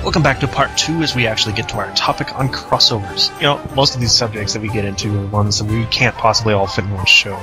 Welcome back to part 2 as we actually get to our topic on crossovers. You know, most of these subjects that we get into are ones that we can't possibly all fit in one show.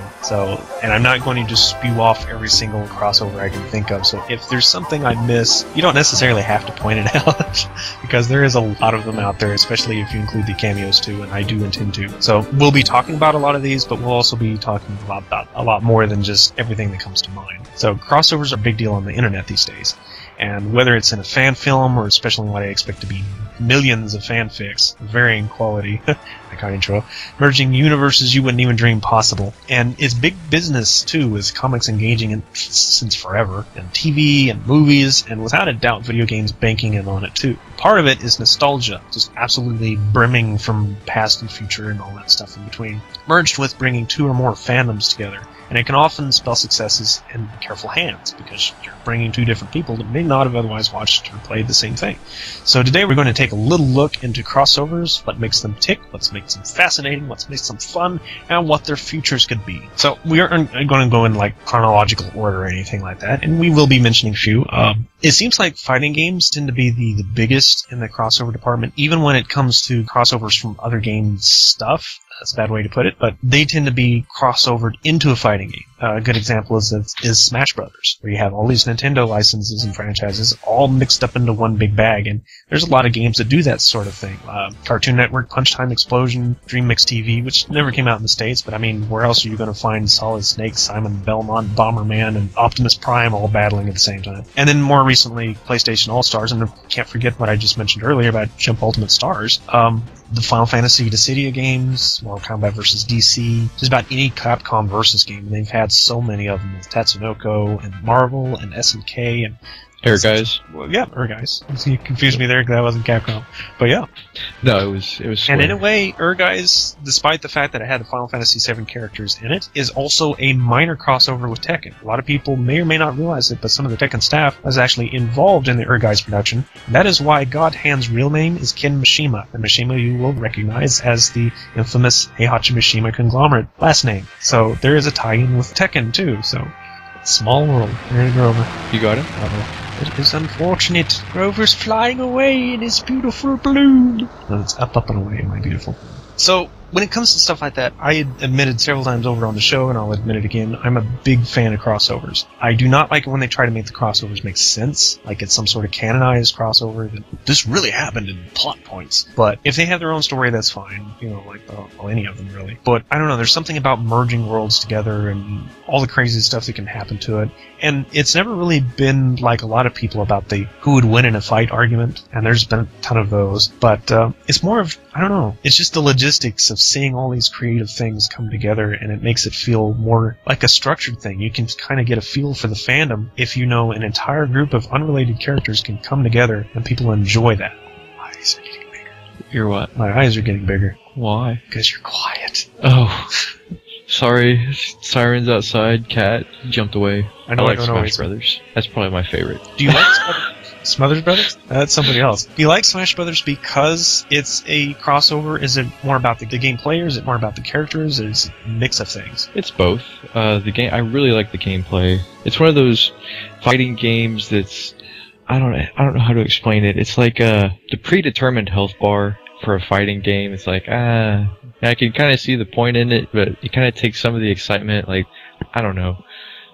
And I'm not going to just spew off every single crossover I can think of, so if there's something I miss, you don't necessarily have to point it out, because there is a lot of them out there, especially if you include the cameos too, and I do intend to. So we'll be talking about a lot of these, but we'll also be talking about a lot more than just everything that comes to mind. So crossovers are a big deal on the internet these days. And whether it's in a fan film or especially what I expect to be millions of fanfics, varying quality, iconic intro, merging universes you wouldn't even dream possible. And it's big business, too, with comics engaging in since forever, and TV and movies, and without a doubt video games banking in on it, too. Part of it is nostalgia, just absolutely brimming from past and future and all that stuff in between, merged with bringing two or more fandoms together. And it can often spell successes in careful hands, because you're bringing two different people that may not have otherwise watched or played the same thing. So today we're going to take a little look into crossovers, what makes them tick, what makes them fascinating, what makes them fun, and what their futures could be. So we aren't going to go in like chronological order or anything like that, and we will be mentioning a few. It seems like fighting games tend to be the biggest in the crossover department, even when it comes to crossovers from other game stuff. That's a bad way to put it, but they tend to be crossovered into a fighting game. A good example is Smash Brothers, where you have all these Nintendo licenses and franchises all mixed up into one big bag, and there's a lot of games that do that sort of thing. Cartoon Network, Punch Time Explosion, Dream Mix TV, which never came out in the States, but I mean, where else are you going to find Solid Snake, Simon Belmont, Bomberman, and Optimus Prime all battling at the same time? And then more recently, PlayStation All-Stars, and I can't forget what I just mentioned earlier about Jump Ultimate Stars. The Final Fantasy Dissidia games, Mortal Kombat vs. DC, just about any Capcom versus game, and they've had so many of them with Tatsunoko and Marvel and SNK and Guys. Well, yeah, Guys. You confused me there because that wasn't Capcom. But yeah. No, it was Square. And in a way, Guys, despite the fact that it had the Final Fantasy VII characters in it, is also a minor crossover with Tekken. A lot of people may or may not realize it, but some of the Tekken staff was actually involved in the Guys production. That is why God Hand's real name is Ken Mishima, and Mishima you will recognize as the infamous Heihachi Mishima conglomerate last name. So there is a tie-in with Tekken too, so small world. There, Grover. You got it? Uh-oh. It is unfortunate. Grover's flying away in his beautiful balloon. No, it's up and away, my beautiful. So, when it comes to stuff like that, I admitted several times over on the show, and I'll admit it again, I'm a big fan of crossovers. I do not like it when they try to make the crossovers make sense, like it's some sort of canonized crossover that this really happened in plot points. But if they have their own story, that's fine. You know, like, well, any of them, really. But, I don't know, there's something about merging worlds together and all the crazy stuff that can happen to it. And it's never really been like a lot of people about the who would win in a fight argument, and there's been a ton of those. But it's more of, I don't know, it's just the logistics of seeing all these creative things come together, and it makes it feel more like a structured thing. You can kind of get a feel for the fandom if you know an entire group of unrelated characters can come together and people enjoy that. My eyes are getting bigger. You're what? My eyes are getting bigger. Why? Because you're quiet. Oh. Sorry, sirens outside, cat jumped away. I know. I like Smash Brothers. That's probably my favorite. Do you like Smothers Brothers? That's somebody else. Do you like Smash Brothers because it's a crossover? Is it more about the gameplay, or is it more about the characters, or is it a mix of things? It's both. The game, I really like the gameplay. It's one of those fighting games that's, I don't know how to explain it. It's like the predetermined health bar for a fighting game. It's like, I can kind of see the point in it, but it kind of takes some of the excitement. Like, I don't know.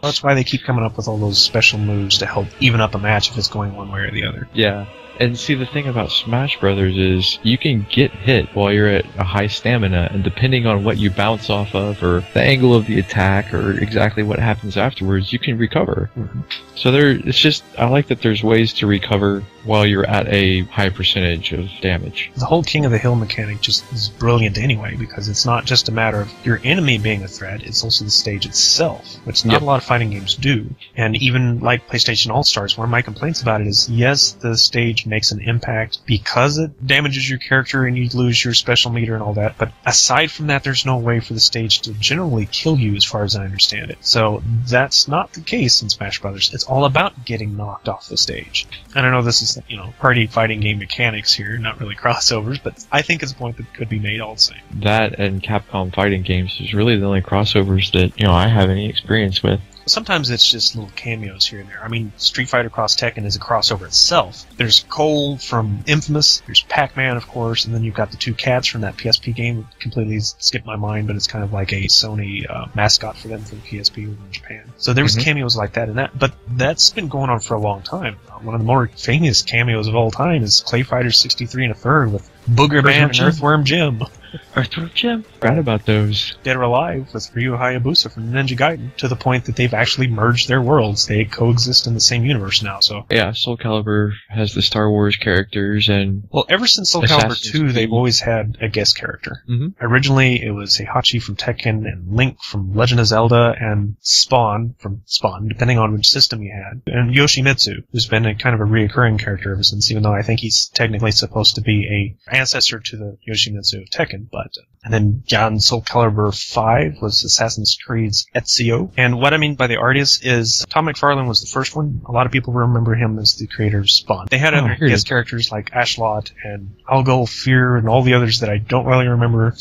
That's why they keep coming up with all those special moves to help even up a match if it's going one way or the other. Yeah. And see, the thing about Smash Brothers is you can get hit while you're at a high stamina, and depending on what you bounce off of, or the angle of the attack, or exactly what happens afterwards, you can recover. Mm-hmm. So it's just, I like that there's ways to recover while you're at a high percentage of damage. The whole King of the Hill mechanic just is brilliant anyway, because it's not just a matter of your enemy being a threat, it's also the stage itself, which not a lot of fighting games do. And even like PlayStation All-Stars, one of my complaints about it is, yes, the stage makes an impact because it damages your character and you lose your special meter and all that, but aside from that, there's no way for the stage to generally kill you as far as I understand it. So that's not the case in Smash Brothers. It's all about getting knocked off the stage. And I know this is, party fighting game mechanics here, not really crossovers, but I think it's a point that could be made all the same. That and Capcom fighting games is really the only crossovers that, I have any experience with. sometimes it's just little cameos here and there. I mean, Street Fighter Cross Tekken is a crossover itself. There's Cole from Infamous, there's Pac-Man, of course, and then you've got the two cats from that PSP game. Completely skipped my mind, but it's kind of like a Sony mascot for them from PSP over in Japan. So there was cameos like that in that, but that's been going on for a long time. One of the more famous cameos of all time is Clay Fighter 63 1/3 with Booger Man and Earthworm Jim. Earthworm Jim? Forgot about those. Dead or Alive with Ryu Hayabusa from Ninja Gaiden, to the point that they've actually merged their worlds. They coexist in the same universe now, so... Yeah, Soulcalibur has the Star Wars characters, and... Well, ever since Soulcalibur 2, they've always had a guest character. Originally, it was Heihachi from Tekken, and Link from Legend of Zelda, and Spawn from Spawn, depending on which system you had. And Yoshimitsu, who's been a kind of a reoccurring character ever since, even though I think he's technically supposed to be a ancestor to the Yoshimitsu of Tekken, but... And then Soul Calibur 5 was Assassin's Creed's Ezio. And what I mean by the artist is Tom McFarlane was the first one. A lot of people remember him as the creator of Spawn. They had other guest characters like Ashlot and Algol Fear and all the others that I don't really remember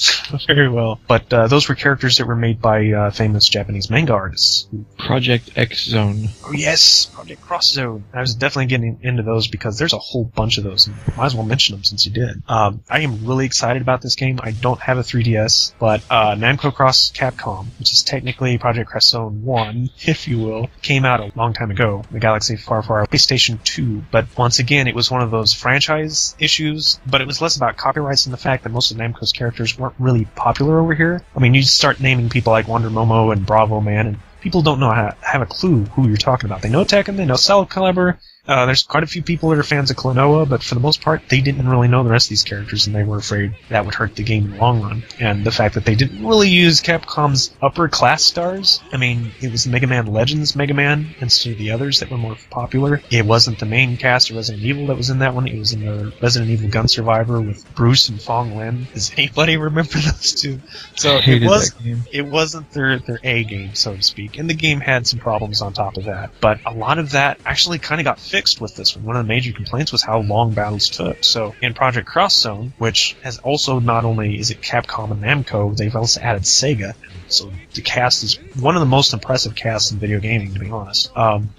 very well. But those were characters that were made by famous Japanese manga artists. Project X Zone. Oh yes, Project Cross Zone. I was definitely getting into those because there's a whole bunch of those. And might as well mention them since you did. I am really excited about this game. I don't have a 3DS, but Namco Cross Capcom, which is technically Project Cross Zone 1, if you will, came out a long time ago. The Galaxy Far Far PlayStation 2. But once again, it was one of those franchise issues, but it was less about copyrights and the fact that most of Namco's characters weren't really popular over here. I mean, you start naming people like Wonder Momo and Bravo Man, and people don't know have a clue who you're talking about. They know Tekken, they know Soulcalibur. There's quite a few people that are fans of Klonoa, but for the most part, they didn't really know the rest of these characters, and they were afraid that would hurt the game in the long run. And the fact that they didn't really use Capcom's upper class stars, I mean, it was Mega Man Legends Mega Man instead of the others that were more popular. It wasn't the main cast of Resident Evil that was in that one. It was in the Resident Evil Gun Survivor with Bruce and Fong Lin. Does anybody remember those two? So it wasn't their A game, so to speak. And the game had some problems on top of that. But a lot of that actually kind of got fixed with this one. One of the major complaints was how long battles took. So in Project Cross Zone, which has also not only is it Capcom and Namco, they've also added Sega. So the cast is one of the most impressive casts in video gaming, to be honest.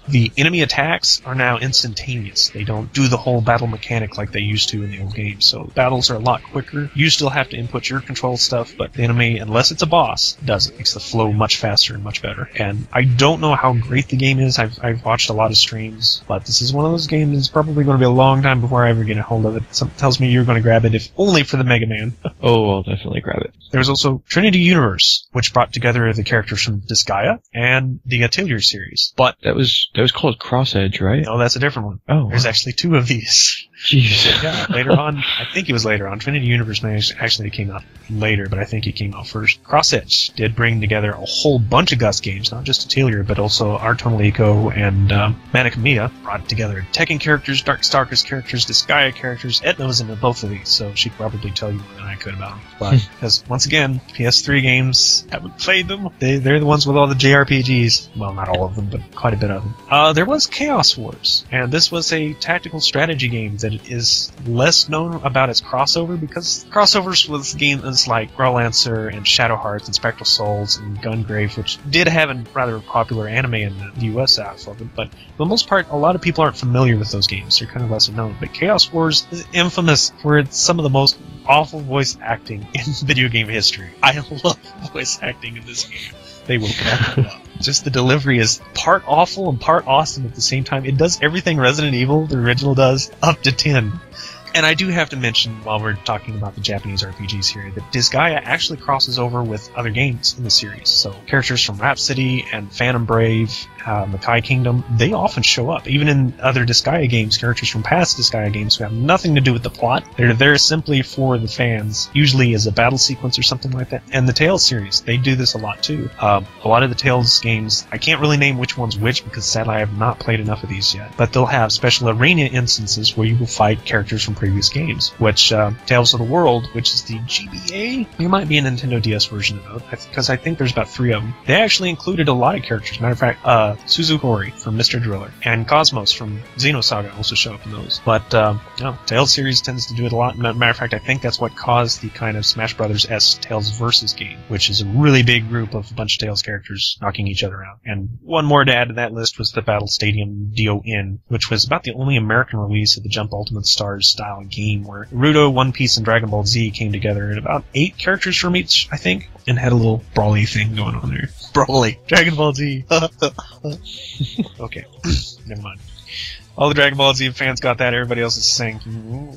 The enemy attacks are now instantaneous. They don't do the whole battle mechanic like they used to in the old games. So battles are a lot quicker. You still have to input your control stuff, but the enemy, unless it's a boss, does it. Makes the flow much faster and much better. And I don't know how great the game is. I've watched a lot of streams, but this is one of those games that's probably going to be a long time before I ever get a hold of it. Something tells me you're going to grab it, if only for the Mega Man. Oh, I'll definitely grab it. There's also Trinity Universe, which brought together the characters from Disgaea and the Atelier series. But that was called Cross Edge, right? No, that's a different one. Oh, there's actually two of these. Jeez. Yeah, later on, I think it was later on. Trinity Universe actually came out later, but I think it came out first. Cross Edge did bring together a whole bunch of Gus games, not just Atelier, but also Arton Eco and Manic Mia. Brought together Tekken characters, Darkstalkers characters, Disgaea characters. Edna was in both of these, so she could probably tell you more than I could about them. But, because, once again, PS3 games, haven't played them. They're the ones with all the JRPGs. Well, not all of them, but quite a bit of them. There was Chaos Wars, and this was a tactical strategy game that is less known about its crossover, because crossovers with games like Growlancer and Shadow Hearts and Spectral Souls and Gungrave, which did have a rather popular anime in the US out of it, but for the most part, a lot of people aren't familiar with those games. They're kind of lesser known. But Chaos Wars is infamous for some of the most awful voice acting in video game history. I love voice acting in this game. They will crack me up. Just the delivery is part awful and part awesome at the same time. It does everything Resident Evil, the original, does, up to 10. And I do have to mention, while we're talking about the Japanese RPGs here, that Disgaea actually crosses over with other games in the series. So characters from Rhapsody and Phantom Brave, Makai Kingdom, they often show up. Even in other Disgaea games, characters from past Disgaea games who have nothing to do with the plot. They're there simply for the fans, usually as a battle sequence or something like that. And the Tales series, they do this a lot too. A lot of the Tales games, I can't really name which one's which because sadly I have not played enough of these yet, but they'll have special arena instances where you will fight characters from previous games, which Tales of the World, which is the GBA, there might be a Nintendo DS version of it, because I think there's about 3 of them. They actually included a lot of characters. Matter of fact, Suzukori from Mr. Driller and Cosmos from Xenosaga also show up in those. But no, Tales series tends to do it a lot. Matter of fact, I think that's what caused the kind of Smash Brothers-esque Tales Versus game, which is a really big group of a bunch of Tales characters knocking each other out. And one more to add to that list was the Battle Stadium DON, which was about the only American release of the Jump Ultimate Stars style game where Naruto, One Piece, and Dragon Ball Z came together, and about 8 characters from each, I think, and had a little brawly thing going on there. Brawly. Dragon Ball Z. Okay. Never mind. All the Dragon Ball Z fans got that. Everybody else is saying,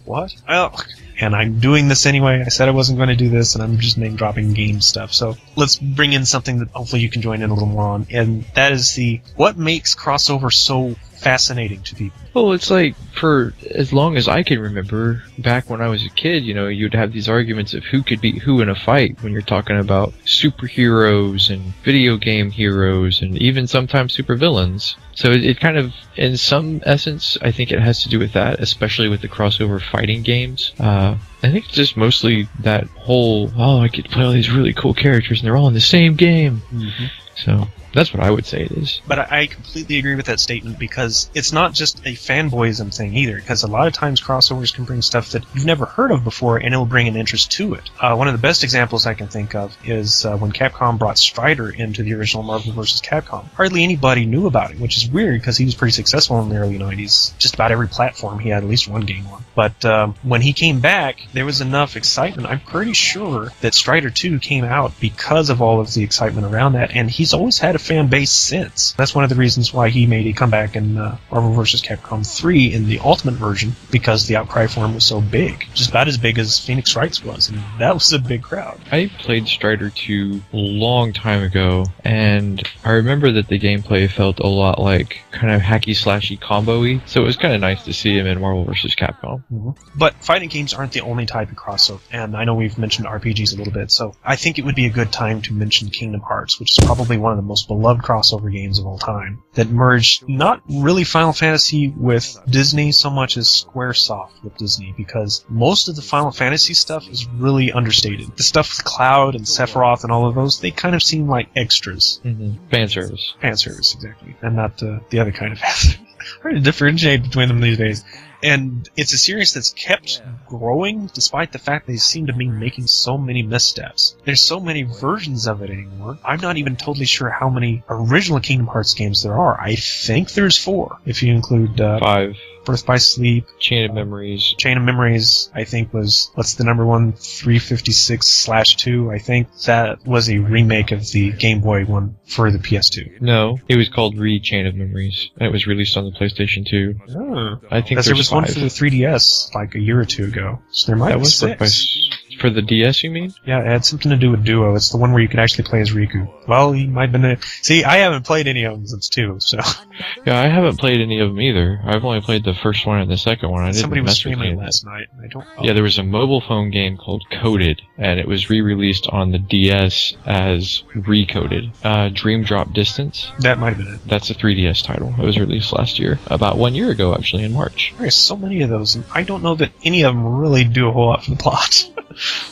what? Oh. And I'm doing this anyway. I said I wasn't going to do this, and I'm just name-dropping game stuff. So let's bring in something that hopefully you can join in a little more on, and that is what makes crossover so fascinating to people. Well, it's like, for as long as I can remember, back when I was a kid, you'd have these arguments of who could beat who in a fight when you're talking about superheroes and video game heroes and even sometimes supervillains. So it kind of, in some essence, I think it has to do with that, especially with the crossover fighting games. I think it's just mostly that whole, I get to play all these really cool characters and they're all in the same game. Mm-hmm. So that's what I would say it is. But I completely agree with that statement, because it's not just a fanboyism thing either, because a lot of times crossovers can bring stuff that you've never heard of before, and it'll bring an interest to it. One of the best examples I can think of is when Capcom brought Strider into the original Marvel vs. Capcom. Hardly anybody knew about it, which is weird, because he was pretty successful in the early 90s. Just about every platform he had at least one game on. But when he came back, there was enough excitement. I'm pretty sure that Strider 2 came out because of all of the excitement around that, and he's always had a fan base since. That's one of the reasons why he made a comeback in Marvel vs. Capcom 3 in the Ultimate version, because the outcry for him was so big. Just about as big as Phoenix Wright's was, and that was a big crowd. I played Strider 2 a long time ago, and I remember that the gameplay felt a lot like kind of hacky-slashy combo-y, so it was kind of nice to see him in Marvel vs. Capcom. Mm-hmm. But fighting games aren't the only type of crossover, and I know we've mentioned RPGs a little bit, so I think it would be a good time to mention Kingdom Hearts, which is probably one of the most beloved crossover games of all time, that merged not really Final Fantasy with Disney so much as Squaresoft with Disney, because most of the Final Fantasy stuff is really understated. The stuff with Cloud and Sephiroth and all of those, they kind of seem like extras. Mm-hmm. Fan service. Fan service, exactly. And not the other kind of fan service. Hard to differentiate between them these days. And it's a series that's kept growing despite the fact they seem to be making so many missteps. There's so many versions of it anymore. I'm not even totally sure how many original Kingdom Hearts games there are. I think there's 4, if you include 5. Birth by Sleep. Chain of Memories. Chain of Memories, I think, was, what's the number one? 356/2. I think that was a remake of the Game Boy one for the PS2. No, it was called Chain of Memories, and it was released on the PlayStation 2. Oh. I think there was 5. one for the 3DS like a year or two ago. So there might be 6. For the DS, you mean? Yeah, it had something to do with Duo. It's the one where you could actually play as Riku. Well, he might have been... See, I haven't played any of them since 2, so... Yeah, I haven't played any of them either. I've only played the first one and the second one. Somebody was streaming last night. Yeah, there was a mobile phone game called Coded, and it was re-released on the DS as Recoded. Dream Drop Distance. That might have been it. That's a 3DS title. It was released last year. About 1 year ago, actually, in March. There's so many of those, and I don't know that any of them really do a whole lot for the plot.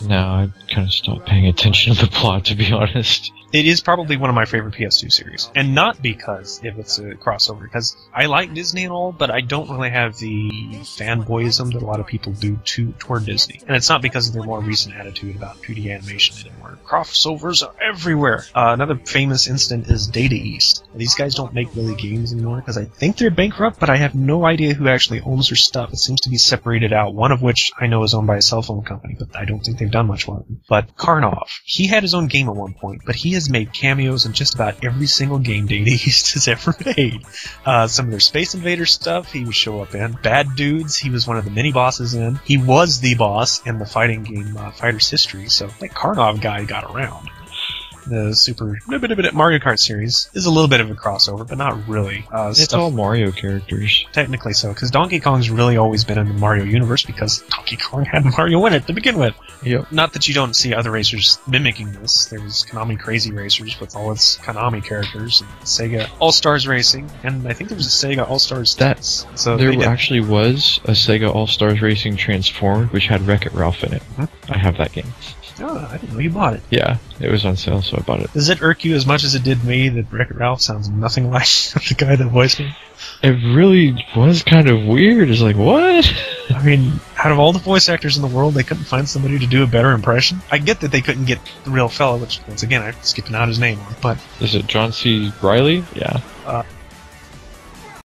No, I kind of stopped paying attention to the plot, to be honest. It is probably one of my favorite PS2 series. And not because if it's a crossover, because I like Disney and all, but I don't really have the fanboyism that a lot of people do toward Disney. And it's not because of their more recent attitude about 2D animation anymore. Crossovers are everywhere. Another famous instant is Data East. These guys don't make really games anymore because I think they're bankrupt, but I have no idea who actually owns their stuff. It seems to be separated out, one of which I know is owned by a cell phone company, but I don't think they've done much with it. But Karnov, he had his own game at one point, but he has made cameos in just about every single game Data East has ever made. Some of their Space Invader stuff he would show up in. Bad Dudes, he was one of the mini-bosses in. He was the boss in the fighting game Fighter's History, so that Karnov guy got around. The Super Mario Kart series is a little bit of a crossover, but not really. It's all Mario characters. Technically so, because Donkey Kong's really always been in the Mario universe because Donkey Kong had Mario in it to begin with. Yep. Not that you don't see other racers mimicking this. There's Konami Crazy Racers with all its Konami characters, and Sega All-Stars Racing, and I think there was a Sega All-Stars. There actually was a Sega All-Stars Racing Transformed, which had Wreck-It Ralph in it. I have that game. Oh, I didn't know you bought it. Yeah, it was on sale, so I bought it. Does it irk you as much as it did me that Wreck-It Ralph sounds nothing like the guy that voiced him? It really was kind of weird. It's like, what? I mean, out of all the voice actors in the world, they couldn't find somebody to do a better impression. I get that they couldn't get the real fella, which, once again, I'm skipping out his name, but... Is it John C. Reilly? Yeah.